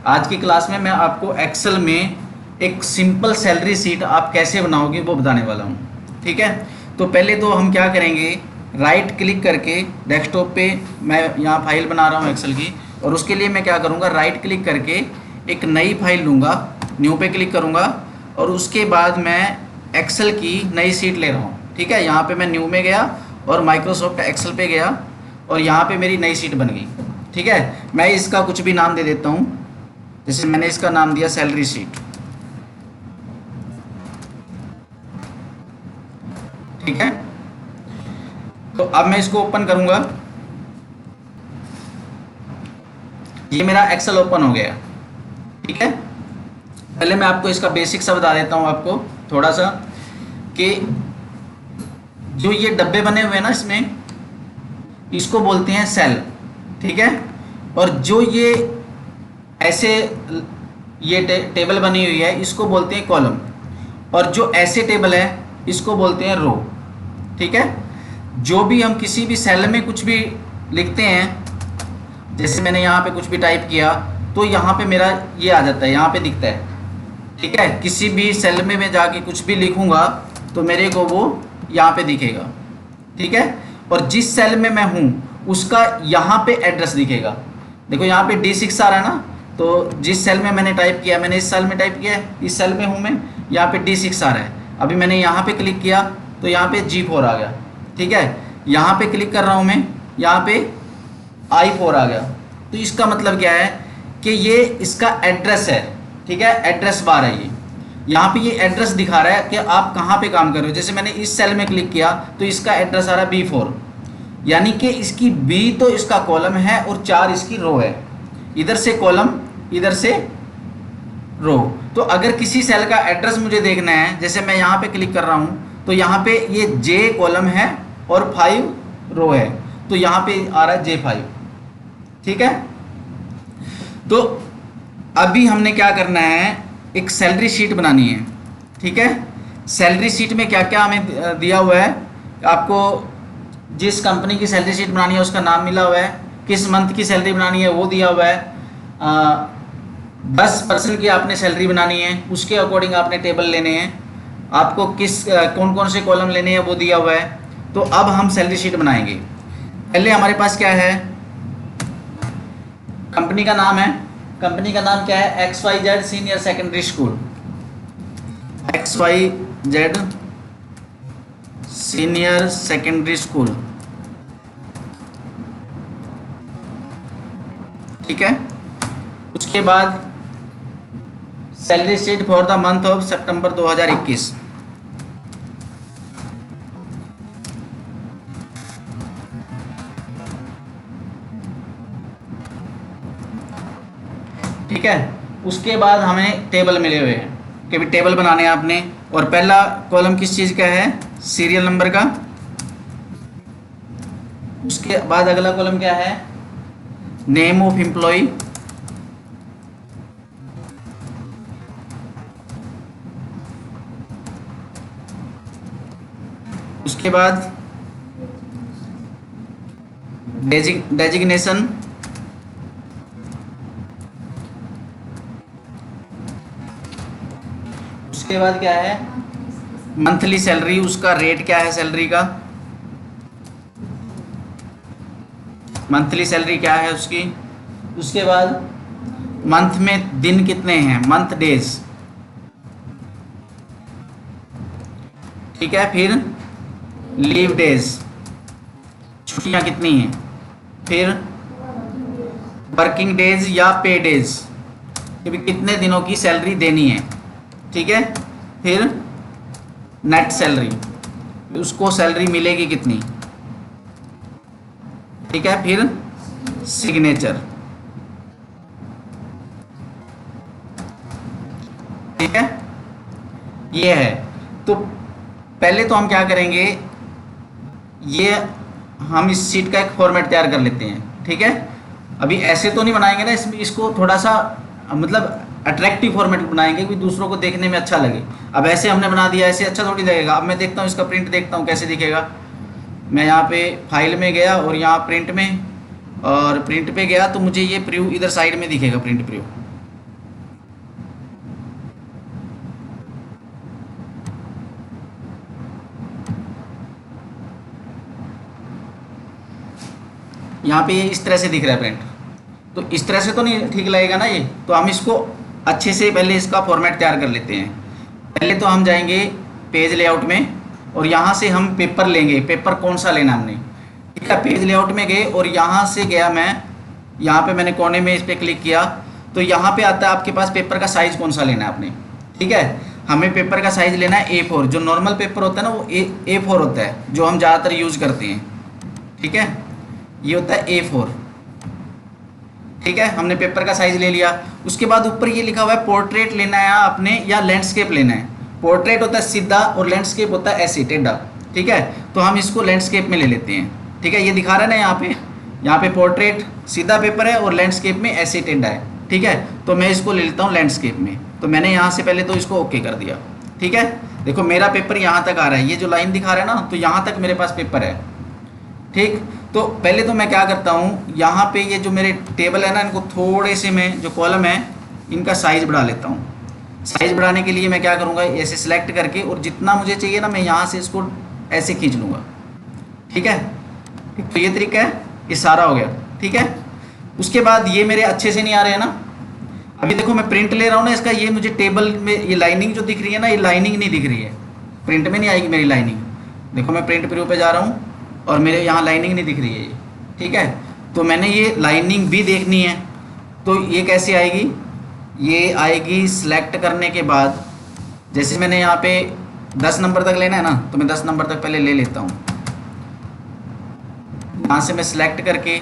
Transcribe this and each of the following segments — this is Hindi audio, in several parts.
आज की क्लास में मैं आपको एक्सेल में एक सिंपल सैलरी शीट आप कैसे बनाओगे वो बताने वाला हूँ। ठीक है, तो पहले तो हम क्या करेंगे, राइट क्लिक करके डेस्कटॉप पे मैं यहाँ फाइल बना रहा हूँ एक्सेल की, और उसके लिए मैं क्या करूँगा, राइट क्लिक करके एक नई फाइल लूँगा, न्यू पे क्लिक करूँगा और उसके बाद मैं एक्सेल की नई शीट ले रहा हूँ। ठीक है, यहाँ पे मैं न्यू में गया और माइक्रोसॉफ्ट एक्सेल पे गया और यहाँ पे मेरी नई शीट बन गई। ठीक है, मैं इसका कुछ भी नाम दे देता हूँ, जैसे मैंने इसका नाम दिया सैलरी शीट। ठीक है, तो अब मैं इसको ओपन करूंगा, ये मेरा एक्सेल ओपन हो गया। ठीक है, पहले मैं आपको इसका बेसिक सा बता देता हूँ आपको थोड़ा सा, कि जो ये डब्बे बने हुए हैं ना, इसमें इसको बोलते हैं सेल। ठीक है, और जो ये ऐसे ये टेबल बनी हुई है इसको बोलते हैं कॉलम, और जो ऐसे टेबल है इसको बोलते हैं रो। ठीक है, जो भी हम किसी भी सेल में कुछ भी लिखते हैं, जैसे मैंने यहाँ पे कुछ भी टाइप किया तो यहाँ पे मेरा ये आ जाता है, यहाँ पे दिखता है। ठीक है, किसी भी सेल में मैं जाके कुछ भी लिखूँगा तो मेरे को वो यहाँ पे दिखेगा। ठीक है, और जिस सेल में मैं हूँ उसका यहाँ पे एड्रेस दिखेगा। देखो यहाँ पे D6 आ रहा है ना, तो जिस सेल में मैंने टाइप किया, मैंने इस सेल में टाइप किया है, इस सेल में हूँ मैं, यहाँ पे D6 आ रहा है। अभी मैंने यहाँ पे क्लिक किया तो यहाँ पे G4 आ गया। ठीक है, यहाँ पे क्लिक कर रहा हूँ मैं, यहाँ पे I4 आ गया। तो इसका मतलब क्या है कि ये इसका एड्रेस है। ठीक है, एड्रेस बार है ये, यहाँ पे ये एड्रेस दिखा रहा है कि आप कहाँ पे काम कर रहे हो। जैसे मैंने इस सेल में क्लिक किया तो इसका एड्रेस आ रहा है B4, यानी कि इसकी B तो इसका कॉलम है और 4 इसकी रो है। इधर से कॉलम, इधर से रो। तो अगर किसी सेल का एड्रेस मुझे देखना है, जैसे मैं यहाँ पे क्लिक कर रहा हूँ तो यहाँ पे ये J कॉलम है और 5 रो है, तो यहाँ पे आ रहा है J5। ठीक है, तो अभी हमने क्या करना है, एक सैलरी शीट बनानी है। ठीक है, सैलरी शीट में क्या क्या हमें दिया हुआ है, आपको जिस कंपनी की सैलरी शीट बनानी है उसका नाम मिला हुआ है, किस मंथ की सैलरी बनानी है वो दिया हुआ है, 10% की आपने सैलरी बनानी है, उसके अकॉर्डिंग आपने टेबल लेने हैं, आपको किस कौन कौन से कॉलम लेने हैं वो दिया हुआ है। तो अब हम सैलरी शीट बनाएंगे। पहले हमारे पास क्या है, कंपनी का नाम है, कंपनी का नाम क्या है, XYZ senior secondary school, XYZ senior secondary school. ठीक है, उसके बाद salary sheet for the month of सितंबर 2021। ठीक है, उसके बाद हमें टेबल मिले हुए हैं कि भी टेबल बनाने हैं आपने, और पहला कॉलम किस चीज़ का है, सीरियल नंबर का। उसके बाद अगला कॉलम क्या है, नेम ऑफ एम्प्लॉय। उसके बाद डेजिग्नेशन। उसके बाद क्या है, मंथली सैलरी, उसका रेट क्या है सैलरी का, मंथली सैलरी क्या है उसकी। उसके बाद मंथ में दिन कितने हैं, मंथ डेज। ठीक है, फिर लीव डेज, छुट्टियां कितनी हैं, फिर वर्किंग डेज या पे डेज, कि भी कितने दिनों की सैलरी देनी है। ठीक है, फिर नेट सैलरी, उसको सैलरी मिलेगी कितनी। ठीक है, फिर सिग्नेचर। ठीक है, ये है। तो पहले तो हम क्या करेंगे, ये हम इस शीट का एक फॉर्मेट तैयार कर लेते हैं। ठीक है, अभी ऐसे तो नहीं बनाएंगे ना, इसमें इसको थोड़ा सा मतलब अट्रैक्टिव फॉर्मेट बनाएंगे कि दूसरों को देखने में अच्छा लगे। अब ऐसे हमने बना दिया, ऐसे अच्छा थोड़ी लगेगा। अब मैं देखता हूँ इसका प्रिंट, देखता हूँ कैसे दिखेगा। मैं यहाँ पे फाइल में गया और यहाँ प्रिंट में, और प्रिंट पे गया तो मुझे ये प्रीव्यू इधर साइड में दिखेगा, प्रिंट प्रीव्यू। यहाँ पे ये इस तरह से दिख रहा है प्रिंट, तो इस तरह से तो नहीं ठीक लगेगा ना ये। तो हम इसको अच्छे से पहले इसका फॉर्मेट तैयार कर लेते हैं। पहले तो हम जाएंगे पेज लेआउट में और यहाँ से हम पेपर लेंगे। पेपर कौन सा लेना हमने, ठीक है। पेज लेआउट में गए और यहाँ से गया मैं, यहाँ पे मैंने कोने में इस पर क्लिक किया तो यहाँ पे आता है आपके पास पेपर का साइज़ कौन सा लेना है आपने, ठीक है। हमें पेपर का साइज़ लेना है A4। जो नॉर्मल पेपर होता है ना वो A4 होता है, जो हम ज़्यादातर यूज़ करते हैं, ठीक है। ये होता है A4, ठीक है। हमने पेपर का साइज़ ले लिया। उसके बाद ऊपर ये लिखा हुआ है पोर्ट्रेट लेना है आपने या लैंडस्केप लेना है। पोर्ट्रेट होता है सीधा और लैंडस्केप होता है ऐसे टेढ़ा, ठीक है। तो हम इसको लैंडस्केप में ले लेते हैं, ठीक है। ये दिखा रहा है ना यहाँ पे पोर्ट्रेट सीधा पेपर है और लैंडस्केप में ऐसे टेढ़ा है, ठीक है। तो मैं इसको ले लेता हूँ लैंडस्केप में। तो मैंने यहाँ से पहले तो इसको ओके कर दिया, ठीक है। देखो मेरा पेपर यहाँ तक आ रहा है, ये जो लाइन दिखा रहा है ना, तो यहाँ तक मेरे पास पेपर है, ठीक। तो पहले तो मैं क्या करता हूँ, यहाँ पे ये जो मेरे टेबल है ना, इनको थोड़े से मैं जो कॉलम है इनका साइज़ बढ़ा लेता हूँ। साइज़ बढ़ाने के लिए मैं क्या करूँगा, ऐसे सिलेक्ट करके और जितना मुझे चाहिए ना मैं यहाँ से इसको ऐसे खींच लूँगा, ठीक है। तो ये तरीका है, ये सारा हो गया, ठीक है। उसके बाद ये मेरे अच्छे से नहीं आ रहे हैं ना। अभी देखो मैं प्रिंट ले रहा हूँ ना इसका, ये मुझे टेबल में ये लाइनिंग जो दिख रही है ना, ये लाइनिंग नहीं दिख रही है, प्रिंट में नहीं आएगी मेरी लाइनिंग। देखो मैं प्रिंट प्रीव्यू पे जा रहा हूँ और मेरे यहाँ लाइनिंग नहीं दिख रही है ये, ठीक है। तो मैंने ये लाइनिंग भी देखनी है, तो ये कैसे आएगी, ये आएगी सिलेक्ट करने के बाद। जैसे मैंने यहाँ पे 10 नंबर तक लेना है ना, तो मैं 10 नंबर तक पहले ले लेता हूँ। यहाँ से मैं सिलेक्ट करके,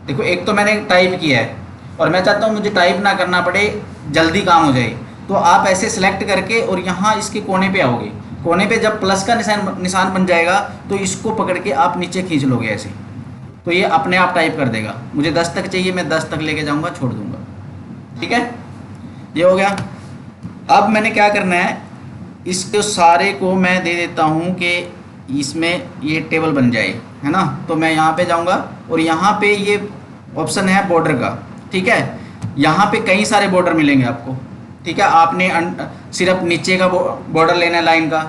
देखो एक तो मैंने टाइप किया है और मैं चाहता हूँ मुझे टाइप ना करना पड़े, जल्दी काम हो जाए। तो आप ऐसे सिलेक्ट करके और यहाँ इसके कोने पे आओगे। कोने पे जब प्लस का निशान बन जाएगा तो इसको पकड़ के आप नीचे खींच लोगे ऐसे, तो ये अपने आप टाइप कर देगा। मुझे 10 तक चाहिए, मैं 10 तक लेके जाऊँगा, छोड़ दूँगा, ठीक है। ये हो गया। अब मैंने क्या करना है, इसको सारे को मैं दे देता हूँ कि इसमें ये टेबल बन जाए, है ना। तो मैं यहाँ पे जाऊँगा और यहाँ पे ये ऑप्शन है बॉर्डर का, ठीक है। यहाँ पे कई सारे बॉर्डर मिलेंगे आपको, ठीक है। आपने सिर्फ नीचे का बॉर्डर लेना है लाइन का,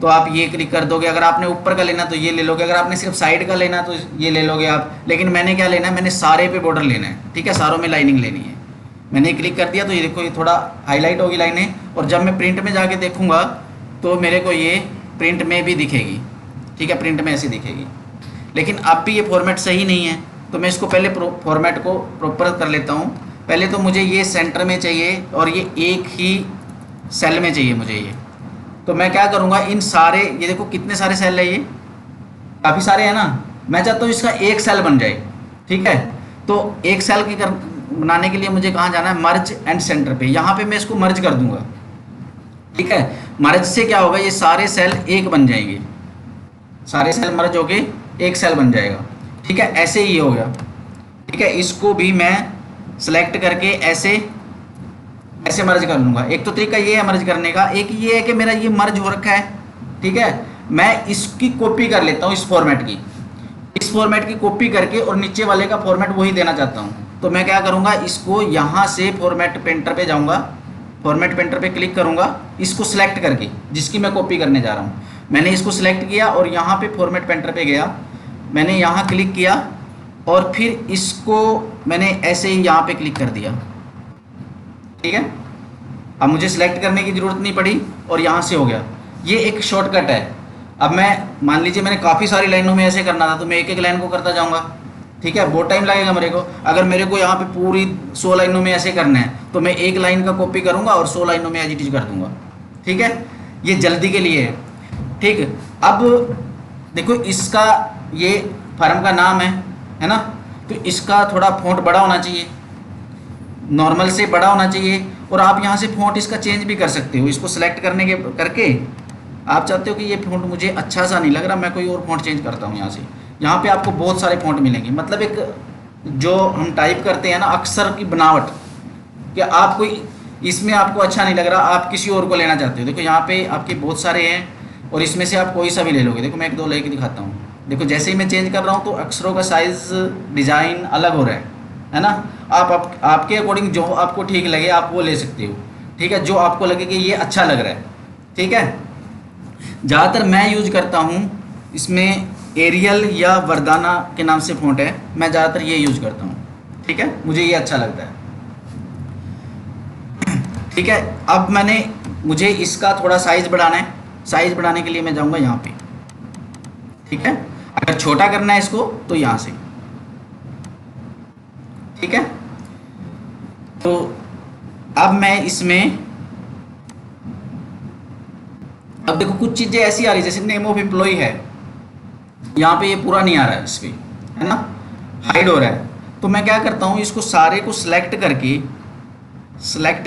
तो आप ये क्लिक कर दोगे। अगर आपने ऊपर का लेना तो ये ले लोगे। अगर आपने सिर्फ साइड का लेना तो ये ले लोगे आप। लेकिन मैंने क्या लेना है, मैंने सारे पे बॉर्डर लेना है, ठीक है। सारों में लाइनिंग लेनी है। मैंने क्लिक कर दिया तो ये देखो ये थोड़ा हाईलाइट होगी लाइनें, और जब मैं प्रिंट में जाके देखूँगा तो मेरे को ये प्रिंट में भी दिखेगी, ठीक है। प्रिंट में ऐसी दिखेगी। लेकिन अब भी ये फॉर्मेट सही नहीं है, तो मैं इसको पहले फॉर्मेट को प्रॉपर कर लेता हूँ। पहले तो मुझे ये सेंटर में चाहिए और ये एक ही सेल में चाहिए मुझे ये। तो मैं क्या करूँगा, इन सारे, ये देखो कितने सारे सेल है, ये काफ़ी सारे हैं ना। मैं चाहता हूँ इसका एक सेल बन जाए, ठीक है। तो एक सेल की बनाने के लिए मुझे कहाँ जाना है, मर्ज एंड सेंटर पे। यहाँ पे मैं इसको मर्ज कर दूंगा, ठीक है। मर्ज से क्या होगा, ये सारे सेल एक बन जाएंगे, सारे सेल मर्ज होके एक सेल बन जाएगा, ठीक है। ऐसे ही हो गया, ठीक है। इसको भी मैं सेलेक्ट करके ऐसे ऐसे मर्ज कर लूँगा। एक तो तरीका ये है मर्ज करने का, एक ये है कि मेरा ये मर्ज हो रखा है, ठीक है। मैं इसकी कॉपी कर लेता हूँ, इस फॉर्मेट की कॉपी करके, और नीचे वाले का फॉर्मेट वही देना चाहता हूँ। तो मैं क्या करूँगा, इसको यहाँ से फॉर्मेट पेंटर पे जाऊँगा, फॉर्मेट पेंटर पे क्लिक करूँगा, इसको सिलेक्ट करके जिसकी मैं कॉपी करने जा रहा हूँ। मैंने इसको सिलेक्ट किया और यहाँ पे फॉर्मेट पेंटर पे गया, मैंने यहाँ क्लिक किया और फिर इसको मैंने ऐसे ही यहाँ पे क्लिक कर दिया, ठीक है। अब मुझे सिलेक्ट करने की ज़रूरत नहीं पड़ी और यहाँ से हो गया। ये एक शॉर्टकट है। अब मैं मान लीजिए मैंने काफ़ी सारी लाइनों में ऐसे करना था, तो मैं एक एक लाइन को करता जाऊँगा, ठीक है। बहुत टाइम लगेगा मेरे को। अगर मेरे को यहाँ पे पूरी 100 लाइनों में ऐसे करना है तो मैं एक लाइन का कॉपी करूँगा और 100 लाइनों में एज इट इज कर दूँगा, ठीक है। ये जल्दी के लिए है, ठीक है। अब देखो इसका ये फर्म का नाम है ना, तो इसका थोड़ा फ़ॉन्ट बड़ा होना चाहिए, नॉर्मल से बड़ा होना चाहिए। और आप यहाँ से फ़ॉन्ट इसका चेंज भी कर सकते हो। इसको सेलेक्ट करके आप चाहते हो कि ये फ़ॉन्ट मुझे अच्छा सा नहीं लग रहा, मैं कोई और फ़ॉन्ट चेंज करता हूँ। यहाँ से यहाँ पे आपको बहुत सारे फ़ॉन्ट मिलेंगे। मतलब एक जो हम टाइप करते हैं ना अक्षर की बनावट, कि आप कोई इसमें आपको अच्छा नहीं लग रहा, आप किसी और को लेना चाहते हो। देखो यहाँ पे आपके बहुत सारे हैं और इसमें से आप कोई सा भी ले लोगे। देखो मैं एक दो लेके दिखाता हूँ। देखो जैसे ही मैं चेंज कर रहा हूँ तो अक्षरों का साइज़ डिज़ाइन अलग हो रहा है ना। आप आपके अकॉर्डिंग जो आपको ठीक लगे आप वो ले सकते हो, ठीक है। जो आपको लगे कि ये अच्छा लग रहा है, ठीक है। ज़्यादातर मैं यूज करता हूँ इसमें एरियल या वर्दाना के नाम से फ़ॉन्ट है, मैं ज़्यादातर ये यूज करता हूँ, ठीक है, मुझे ये अच्छा लगता है। ठीक है, अब मुझे इसका थोड़ा साइज बढ़ाना है, साइज बढ़ाने के लिए मैं जाऊँगा यहाँ पे, ठीक है। अगर छोटा करना है इसको तो यहाँ से, ठीक है। तो अब मैं इसमें, अब देखो कुछ चीज़ें ऐसी आ रही जैसे नेम ऑफ एम्प्लॉय है, यहाँ पे ये पूरा नहीं आ रहा है, इस पर है ना, हाइड हो रहा है। तो मैं क्या करता हूँ, इसको सारे को सिलेक्ट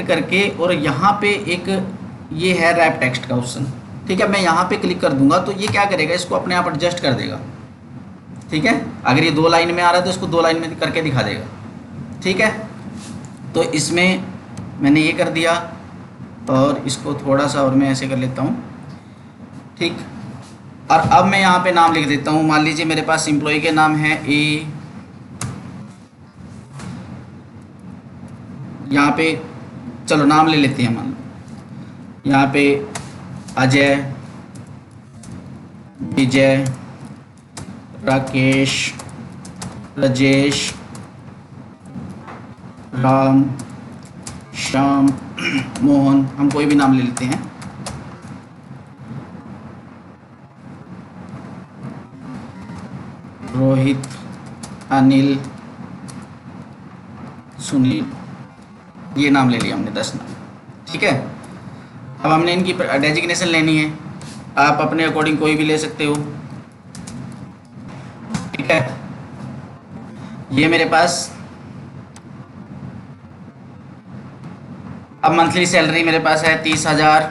करके और यहाँ पे एक ये है रैप टेक्स्ट का ऑप्शन, ठीक है, मैं यहाँ पे क्लिक कर दूंगा तो ये क्या करेगा, इसको अपने आप एडजस्ट कर देगा, ठीक है। अगर ये 2 लाइन में आ रहा है तो इसको 2 लाइन में करके दिखा देगा, ठीक है। तो इसमें मैंने ये कर दिया और इसको थोड़ा सा और मैं ऐसे कर लेता हूँ, ठीक। और अब मैं यहाँ पे नाम लिख देता हूँ, मान लीजिए मेरे पास एम्प्लॉय के नाम है ए, यहाँ पे चलो नाम ले लेते हैं, मान लो यहाँ पे अजय, विजय, राकेश, राजेश, राम, श्याम, मोहन, हम कोई भी नाम ले लेते हैं, रोहित, अनिल, सुनील, ये नाम ले लिया हमने 10 नाम, ठीक है। अब हमने इनकी डेजिग्नेशन लेनी है, आप अपने अकॉर्डिंग कोई भी ले सकते हो, ठीक है। ये मेरे पास अब मंथली सैलरी मेरे पास है 30,000,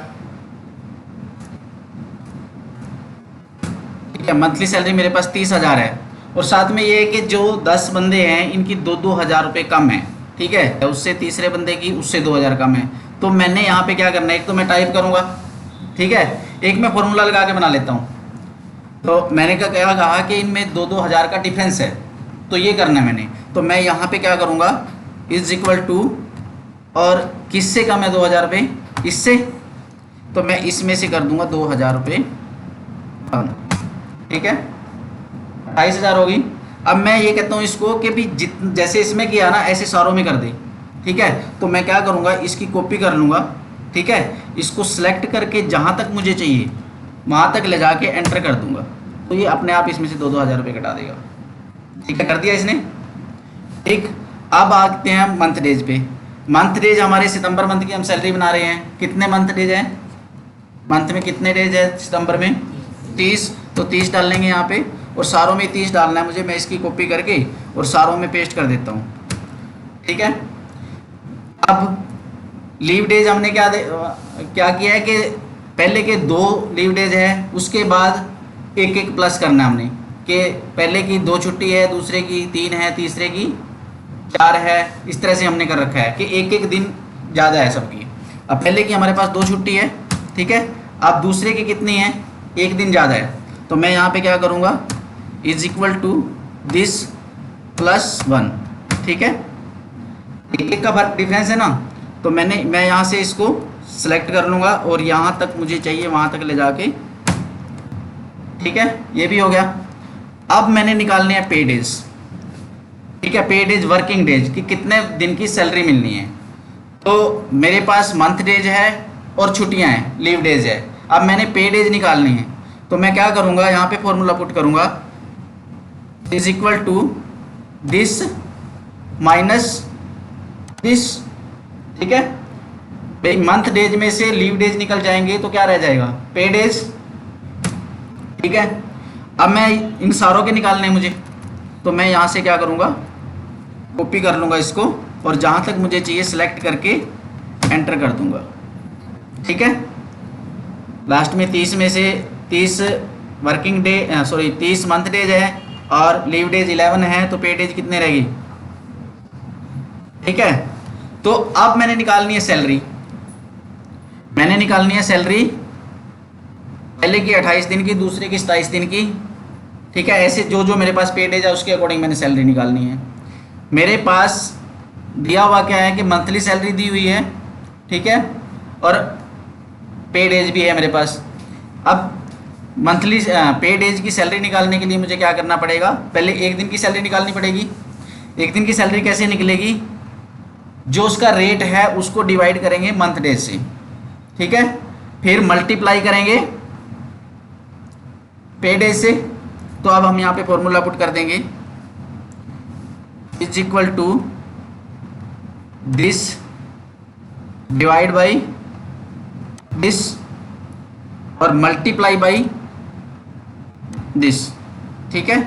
ठीक है, मंथली सैलरी मेरे पास 30,000 है। और साथ में ये है कि जो 10 बंदे हैं इनकी 2-2 हज़ार रुपये कम है, ठीक है, उससे तीसरे बंदे की उससे 2,000 कम है। तो मैंने यहाँ पे क्या करना है, एक तो मैं टाइप करूँगा, ठीक है, एक मैं फॉर्मूला लगा के बना लेता हूँ। तो मैंने क्या कहा कि इनमें 2-2 हज़ार का डिफरेंस है, तो ये करना है मैंने। तो मैं यहाँ पे क्या करूँगा, इज इक्वल टू, और किससे कम है 2,000 रुपये, इससे, तो मैं इसमें से कर दूँगा 2,000 रुपये कम, ठीक है, 28,000 होगी। अब मैं ये कहता हूँ इसको कि भी जैसे इसमें किया ना ऐसे सारों में कर दे, ठीक है। तो मैं क्या करूँगा, इसकी कॉपी कर लूँगा, ठीक है, इसको सिलेक्ट करके जहाँ तक मुझे चाहिए वहाँ तक ले जाके एंटर कर दूँगा, तो ये अपने आप इसमें से 2-2 हज़ार रुपये कटा देगा, ठीक है, कर दिया इसने, ठीक। अब आते हैं मंथ डेज पे। मंथ डेज हमारे सितंबर मंथ की हम सैलरी बना रहे हैं, कितने मंथ डेज हैं, मंथ में कितने डेज है सितंबर में, 30, तो 30 डाल लेंगे यहाँ पे, और सारों में 30 डालना है मुझे, मैं इसकी कॉपी करके और सारों में पेस्ट कर देता हूँ, ठीक है। अब लीव डेज हमने क्या किया है कि पहले के 2 लीव डेज है, उसके बाद एक प्लस करना है हमने, कि पहले की 2 छुट्टी है, दूसरे की 3 है, तीसरे की 4 है, इस तरह से हमने कर रखा है कि एक दिन ज़्यादा है सबकी। अब पहले की हमारे पास 2 छुट्टी है, ठीक है, अब दूसरे की कितनी है, 1 दिन ज़्यादा है, तो मैं यहाँ पे क्या करूँगा, इज इक्वल टू दिस +1, ठीक है, एक का फर्क डिफरेंस है ना। तो मैं यहाँ से इसको सेलेक्ट कर लूँगा और यहाँ तक मुझे चाहिए वहाँ तक ले जाके, ठीक है, ये भी हो गया। अब मैंने निकालने हैं पे डेज, ठीक है, पे डेज वर्किंग डेज कि कितने दिन की सैलरी मिलनी है। तो मेरे पास मंथ डेज है और छुट्टियाँ हैं, लीव डेज है। अब मैंने पे डेज निकालनी है, तो मैं क्या करूँगा, यहाँ पे फॉर्मूला पुट करूँगा, is equal to this minus this, ठीक है। मंथ डेज में से लीव डेज निकल जाएंगे तो क्या रह जाएगा, पे डेज, ठीक है। अब मैं इन सारों के निकालने हैं मुझे, तो मैं यहाँ से क्या करूँगा, कॉपी कर लूँगा इसको और जहाँ तक मुझे चाहिए सिलेक्ट करके एंटर कर दूँगा, ठीक है। लास्ट में 30 में से 30 वर्किंग डे 30 मंथ डेज है और लीव डेज 11 है, तो पे डेज कितने रहेगी, ठीक है। तो अब मैंने निकालनी है सैलरी, मैंने निकालनी है सैलरी पहले की 28 दिन की, दूसरे की 27 दिन की, ठीक है। ऐसे जो जो मेरे पास पे डेज है उसके अकॉर्डिंग मैंने सैलरी निकालनी है। मेरे पास दिया हुआ क्या है कि मंथली सैलरी दी हुई है, ठीक है, और पे डेज भी है मेरे पास। अब मंथली पे डेज की सैलरी निकालने के लिए मुझे क्या करना पड़ेगा, पहले एक दिन की सैलरी निकालनी पड़ेगी। एक दिन की सैलरी कैसे निकलेगी, जो उसका रेट है उसको डिवाइड करेंगे मंथ डेज से, ठीक है, फिर मल्टीप्लाई करेंगे पे डेज से। तो अब हम यहाँ पे फॉर्मूला पुट कर देंगे, is equal to this divide by this और मल्टीप्लाई बाई दिस, ठीक है।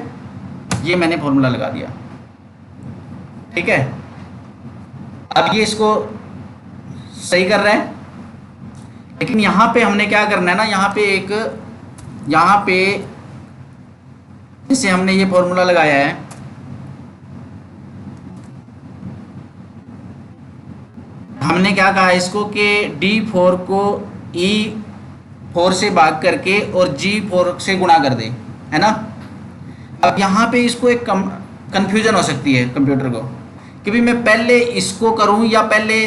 ये मैंने फॉर्मूला लगा दिया, ठीक है। अब ये इसको सही कर रहा है, लेकिन यहाँ पे हमने क्या करना है ना, यहाँ पे जैसे हमने ये फॉर्मूला लगाया है, हमने क्या कहा इसको कि D4 को E4 से भाग करके और G4 से गुणा कर दे, है ना। अब यहाँ पे इसको एक कंफ्यूजन हो सकती है कंप्यूटर को कि भाई मैं पहले इसको करूँ या पहले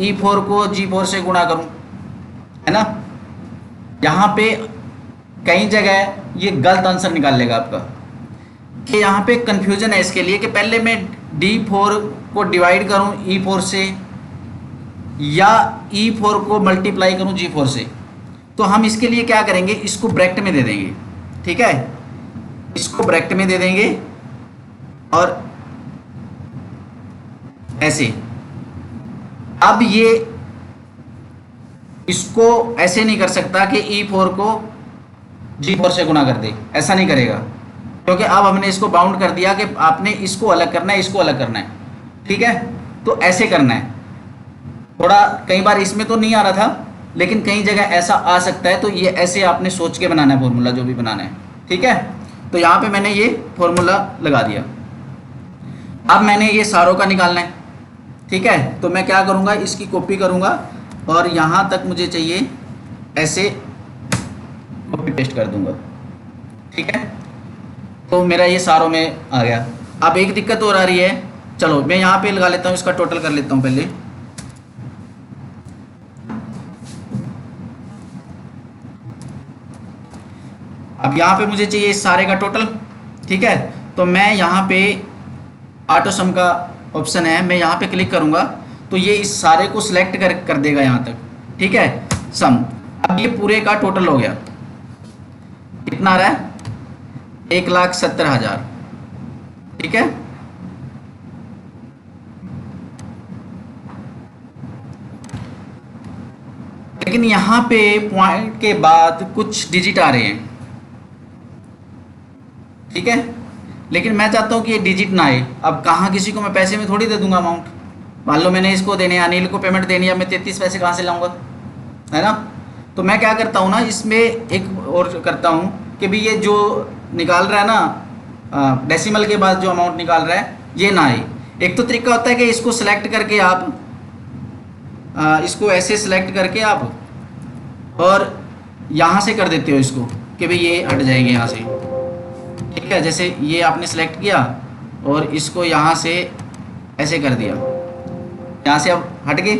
E4 को G4 से गुणा करूँ, है ना। यहाँ पे कई जगह ये गलत आंसर निकाल लेगा आपका कि यहाँ पे कंफ्यूजन है इसके लिए कि पहले मैं D4 को डिवाइड करूँ E4 से या E4 को मल्टीप्लाई करूँ G4 से। तो हम इसके लिए क्या करेंगे, इसको ब्रैकेट में दे देंगे, ठीक है, इसको ब्रैकेट में दे देंगे और ऐसे। अब ये इसको ऐसे नहीं कर सकता कि E4 को G4 से गुणा कर दे, ऐसा नहीं करेगा, क्योंकि अब हमने इसको बाउंड कर दिया कि आपने इसको अलग करना है, इसको अलग करना है, ठीक है। तो ऐसे करना है, थोड़ा कई बार इसमें तो नहीं आ रहा था, लेकिन कई जगह ऐसा आ सकता है। तो ये ऐसे आपने सोच के बनाना है फॉर्मूला, जो भी बनाना है, ठीक है। तो यहाँ पे मैंने ये फॉर्मूला लगा दिया। अब मैंने ये सारों का निकालना है, ठीक है। तो मैं क्या करूँगा, इसकी कॉपी करूँगा और यहाँ तक मुझे चाहिए ऐसे कॉपी पेस्ट कर दूँगा, ठीक है। तो मेरा ये सारों में आ गया। अब एक दिक्कत और आ रही है, चलो मैं यहाँ पे लगा लेता हूँ, इसका टोटल कर लेता हूँ पहले। अब यहाँ पे मुझे चाहिए इस सारे का टोटल, ठीक है। तो मैं यहाँ पे ऑटो सम का ऑप्शन है, मैं यहाँ पे क्लिक करूँगा तो ये इस सारे को सिलेक्ट कर देगा यहाँ तक, ठीक है, सम। अब ये पूरे का टोटल हो गया, कितना आ रहा है, 1,70,000, ठीक है। लेकिन यहाँ पे पॉइंट के बाद कुछ डिजिट आ रहे हैं, ठीक है। लेकिन मैं चाहता हूँ कि ये डिजिट ना आए। अब कहाँ किसी को मैं पैसे में थोड़ी दे दूंगा अमाउंट, मान लो मैंने इसको देने, अनिल को पेमेंट देनी है, मैं 33 पैसे कहाँ से लाऊंगा, है ना। तो मैं क्या करता हूँ ना, इसमें एक और करता हूँ कि भाई ये जो निकाल रहा है ना डेसिमल के बाद जो अमाउंट निकाल रहा है ये ना आए। एक तो तरीका होता है कि इसको सिलेक्ट करके आप इसको ऐसे सिलेक्ट करके आप और यहाँ से कर देते हो इसको कि भाई ये हट जाएंगे यहाँ से, ठीक है। जैसे ये आपने सेलेक्ट किया और इसको यहाँ से ऐसे कर दिया, यहाँ से अब हट गए,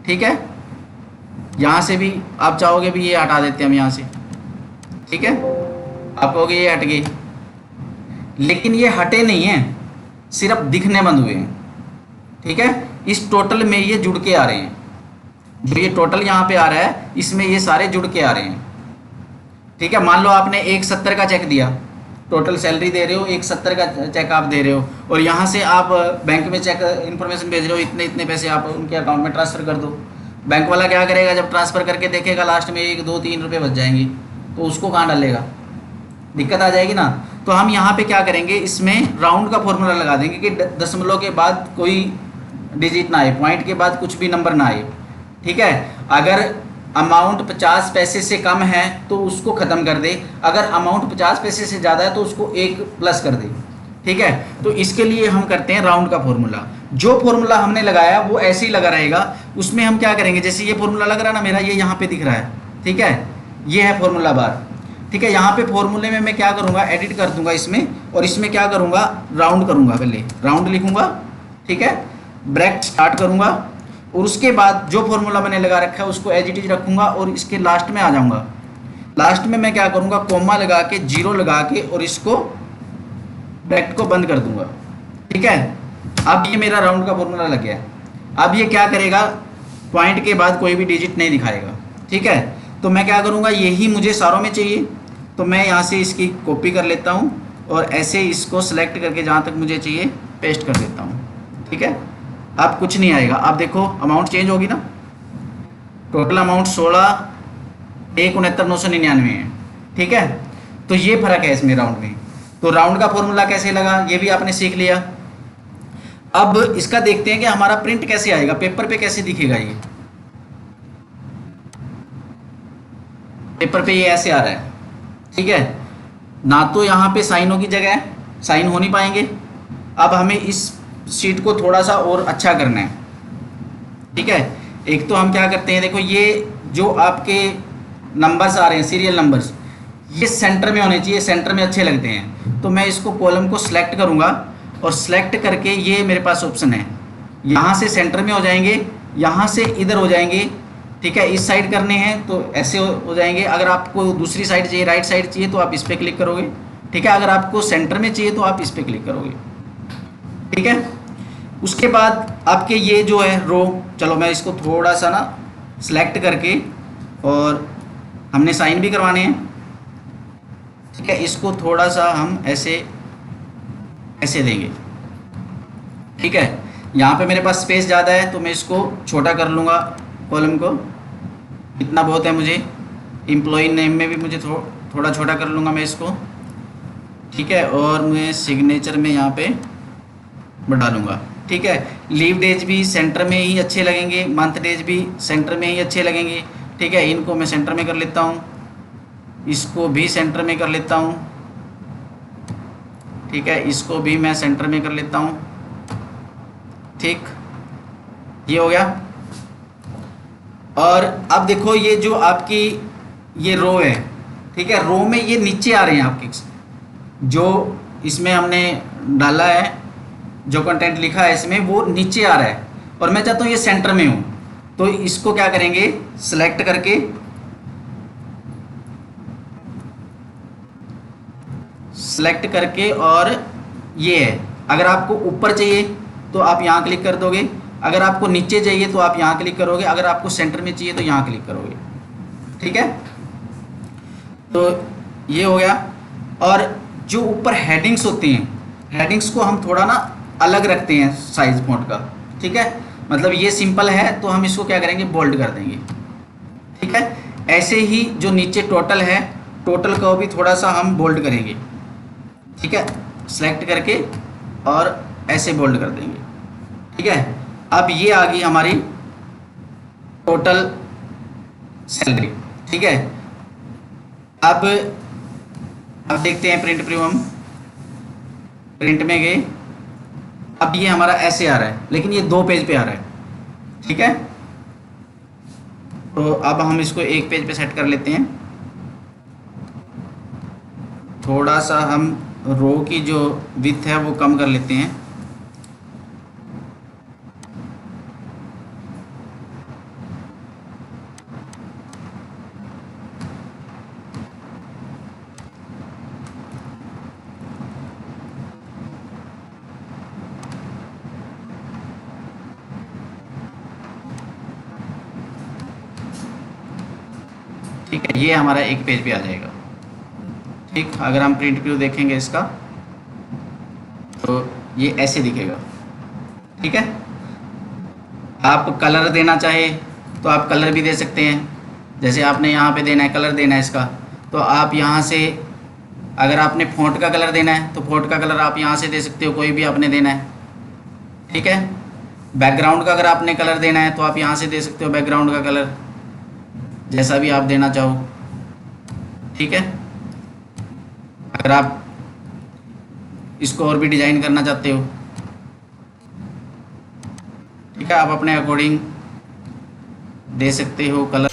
ठीक है। यहाँ से भी आप चाहोगे भी ये हटा देते हैं हम यहाँ से, ठीक है। आप कहोगे ये हट गए, लेकिन ये हटे नहीं हैं, सिर्फ दिखने बंद हुए हैं, ठीक है। इस टोटल में ये जुड़ के आ रहे हैं, जो ये टोटल यहाँ पे आ रहा है इसमें ये सारे जुड़ के आ रहे हैं, ठीक है। मान लो आपने 1,70 का चेक दिया, टोटल सैलरी दे रहे हो, 1,70 का चेक आप दे रहे हो और यहाँ से आप बैंक में चेक इन्फॉर्मेशन भेज रहे हो, इतने इतने पैसे आप उनके अकाउंट में ट्रांसफ़र कर दो। बैंक वाला क्या करेगा, जब ट्रांसफ़र करके देखेगा लास्ट में 1, 2, 3 रुपये बच जाएंगे, तो उसको कहाँ डालेगा, दिक्कत आ जाएगी ना। तो हम यहाँ पे क्या करेंगे, इसमें राउंड का फॉर्मूला लगा देंगे कि दशमलव के बाद कोई डिजिट ना आए, पॉइंट के बाद कुछ भी नंबर ना आए, ठीक है। अगर अमाउंट 50 पैसे से कम है तो उसको ख़त्म कर दे, अगर अमाउंट 50 पैसे से ज़्यादा है तो उसको 1 प्लस कर दे, ठीक है। तो इसके लिए हम करते हैं राउंड का फॉर्मूला। जो फॉर्मूला हमने लगाया वो ऐसे ही लगा रहेगा, उसमें हम क्या करेंगे, जैसे ये फॉर्मूला लग रहा है ना मेरा, ये यहाँ पे दिख रहा है, ठीक है, ये है फॉर्मूला बार, ठीक है। यहाँ पे फॉर्मूले में मैं क्या करूँगा, एडिट कर दूंगा इसमें, और इसमें क्या करूँगा, राउंड करूँगा, पहले राउंड लिखूँगा, ठीक है, ब्रैकेट स्टार्ट करूँगा और उसके बाद जो फॉर्मूला मैंने लगा रखा है उसको एज इट इज रखूँगा और इसके लास्ट में आ जाऊँगा। लास्ट में मैं क्या करूँगा, कोमा लगा के, जीरो लगा के, और इसको ब्रैकेट को बंद कर दूंगा। ठीक है, अब ये मेरा राउंड का फॉर्मूला लग गया। अब ये क्या करेगा, पॉइंट के बाद कोई भी डिजिट नहीं दिखाएगा। ठीक है, तो मैं क्या करूँगा, यही मुझे सारों में चाहिए, तो मैं यहाँ से इसकी कॉपी कर लेता हूँ और ऐसे इसको सेलेक्ट करके जहाँ तक मुझे चाहिए पेस्ट कर देता हूँ। ठीक है, अब कुछ नहीं आएगा। अब देखो अमाउंट चेंज होगी ना, टोटल अमाउंट 16,169,999 है। ठीक है, तो ये फर्क है इसमें राउंड में। तो राउंड का फॉर्मूला कैसे लगा ये भी आपने सीख लिया। अब इसका देखते हैं कि हमारा प्रिंट कैसे आएगा, पेपर पे कैसे दिखेगा। ये पेपर पे ये ऐसे आ रहा है। ठीक है, ना तो यहाँ पे साइनों की जगह है, साइन हो नहीं पाएंगे। अब हमें इस शीट को थोड़ा सा और अच्छा करना है। ठीक है, एक तो हम क्या करते हैं, देखो ये जो आपके नंबर्स आ रहे हैं, सीरियल नंबर्स, ये सेंटर में होने चाहिए, सेंटर में अच्छे लगते हैं। तो मैं इसको कॉलम को सिलेक्ट करूँगा और सिलेक्ट करके ये मेरे पास ऑप्शन है, यहाँ से सेंटर में हो जाएंगे, यहाँ से इधर हो जाएंगे। ठीक है, इस साइड करने हैं तो ऐसे हो जाएंगे। अगर आपको दूसरी साइड चाहिए, राइट साइड चाहिए, तो आप इस पर क्लिक करोगे। ठीक है, अगर आपको सेंटर में चाहिए तो आप इस पर क्लिक करोगे। ठीक है, उसके बाद आपके ये जो है रो, चलो मैं इसको थोड़ा सा ना सिलेक्ट करके, और हमने साइन भी करवाने हैं। ठीक है, इसको थोड़ा सा हम ऐसे ऐसे देंगे। ठीक है, यहाँ पे मेरे पास स्पेस ज़्यादा है तो मैं इसको छोटा कर लूँगा, कॉलम को इतना बहुत है मुझे। एम्प्लॉय नेम में भी मुझे थोड़ा छोटा कर लूँगा मैं इसको। ठीक है, और मैं सिग्नेचर में यहाँ पे बढ़ा लूँगा। ठीक है, लीव डेज भी सेंटर में ही अच्छे लगेंगे, मंथ डेज भी सेंटर में ही अच्छे लगेंगे। ठीक है, इनको मैं सेंटर में कर लेता हूँ, इसको भी सेंटर में कर लेता हूँ। ठीक है, इसको भी मैं सेंटर में कर लेता हूँ। ठीक, ये हो गया। और अब देखो ये जो आपकी ये रो है, ठीक है, रो में ये नीचे आ रहे हैं आपके, जो इसमें हमने डाला है, जो कंटेंट लिखा है इसमें, वो नीचे आ रहा है और मैं चाहता हूँ ये सेंटर में हो। तो इसको क्या करेंगे, सिलेक्ट करके और ये है, अगर आपको ऊपर चाहिए तो आप यहाँ क्लिक कर दोगे, अगर आपको नीचे चाहिए तो आप यहाँ क्लिक करोगे, अगर आपको सेंटर में चाहिए तो यहाँ क्लिक करोगे। ठीक है, तो ये हो गया। और जो ऊपर हेडिंग्स होती हैं, हेडिंग्स को हम थोड़ा ना अलग रखते हैं साइज फॉन्ट का। ठीक है, मतलब ये सिंपल है तो हम इसको क्या करेंगे, बोल्ड कर देंगे। ठीक है, ऐसे ही जो नीचे टोटल है, टोटल को भी थोड़ा सा हम बोल्ड करेंगे। ठीक है, सेलेक्ट करके और ऐसे बोल्ड कर देंगे। ठीक है, अब ये आ गई हमारी टोटल सैलरी। ठीक है, अब देखते हैं प्रिंट प्रीव्यू, हम प्रिंट में गए। अब ये हमारा ऐसे आ रहा है, लेकिन ये 2 पेज पे आ रहा है। ठीक है, तो अब हम इसको 1 पेज पे सेट कर लेते हैं। थोड़ा सा हम रो की जो विड्थ है वो कम कर लेते हैं। ठीक है, ये हमारा 1 पेज पे आ जाएगा। ठीक, अगर हम प्रिंट व्यू देखेंगे इसका तो ये ऐसे दिखेगा। ठीक है, आप कलर देना चाहे तो आप कलर भी दे सकते हैं, जैसे आपने यहाँ पे देना है, कलर देना है इसका, तो आप यहाँ से, अगर आपने फ़ॉन्ट का कलर देना है तो फ़ॉन्ट का कलर आप यहाँ से दे सकते हो, कोई भी आपने देना है। ठीक है, बैकग्राउंड का अगर आपने कलर देना है तो आप यहाँ से दे सकते हो, बैकग्राउंड का कलर जैसा भी आप देना चाहो। ठीक है, अगर आप इसको और भी डिज़ाइन करना चाहते हो, ठीक है, आप अपने अकॉर्डिंग दे सकते हो कलर।